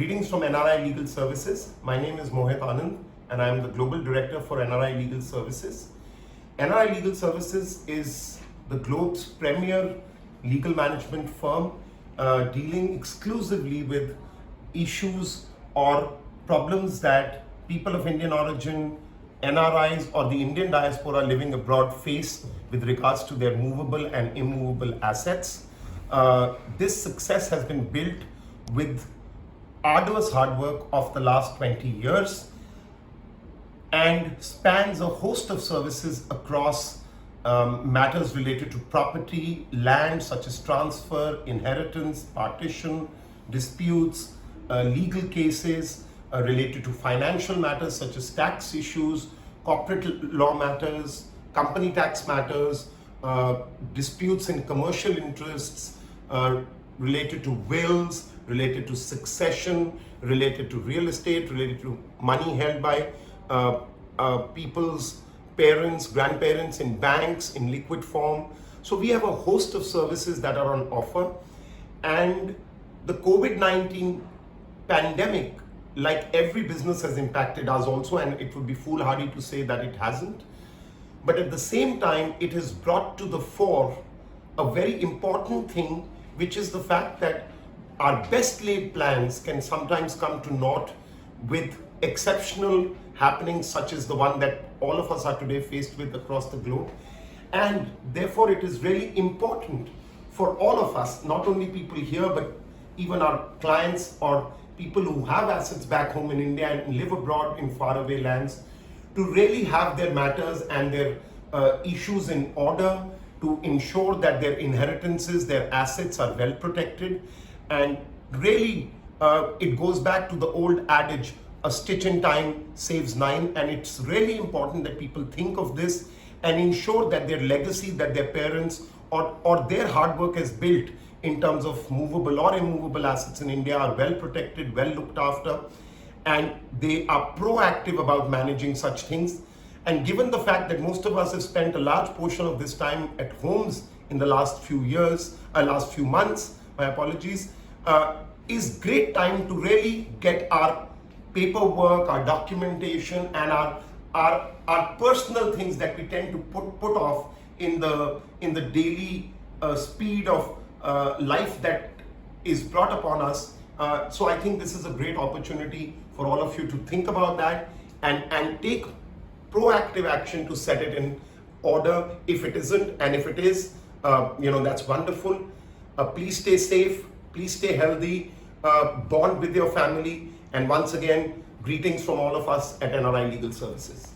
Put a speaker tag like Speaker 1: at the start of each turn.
Speaker 1: Greetings from NRI Legal Services. My name is Mohit Anand and I am the Global Director for NRI Legal Services. NRI Legal Services is the globe's premier legal management firm dealing exclusively with issues or problems that people of Indian origin, NRIs or the Indian diaspora living abroad face with regards to their movable and immovable assets. This success has been built with arduous hard work of the last 20 years and spans a host of services across matters related to property, land such as transfer, inheritance, partition, disputes, legal cases related to financial matters such as tax issues, corporate law matters, company tax matters, disputes in commercial interests, related to wills, related to succession, related to real estate, related to money held by people's parents, grandparents in banks, in liquid form. So we have a host of services that are on offer. And the COVID-19 pandemic, like every business, has impacted us also, and it would be foolhardy to say that it hasn't. But at the same time, it has brought to the fore a very important thing, which is the fact that our best laid plans can sometimes come to naught with exceptional happenings such as the one that all of us are today faced with across the globe. And therefore it is really important for all of us, not only people here, but even our clients or people who have assets back home in India and live abroad in faraway lands, to really have their matters and their issues in order, to ensure that their inheritances, their assets are well protected. And really, it goes back to the old adage, a stitch in time saves nine. And it's really important that people think of this and ensure that their legacy, that their parents or their hard work has built in terms of movable or immovable assets in India are well protected, well looked after, and they are proactive about managing such things. And given the fact that most of us have spent a large portion of this time at homes in the last few months, my apologies, is great time to really get our paperwork, our documentation, and our personal things that we tend to put off in the daily speed of life that is brought upon us. So I think this is a great opportunity for all of you to think about that and take proactive action to set it in order if it isn't, and if it is, that's wonderful. Please stay safe, please stay healthy, bond with your family, and once again, greetings from all of us at NRI Legal Services.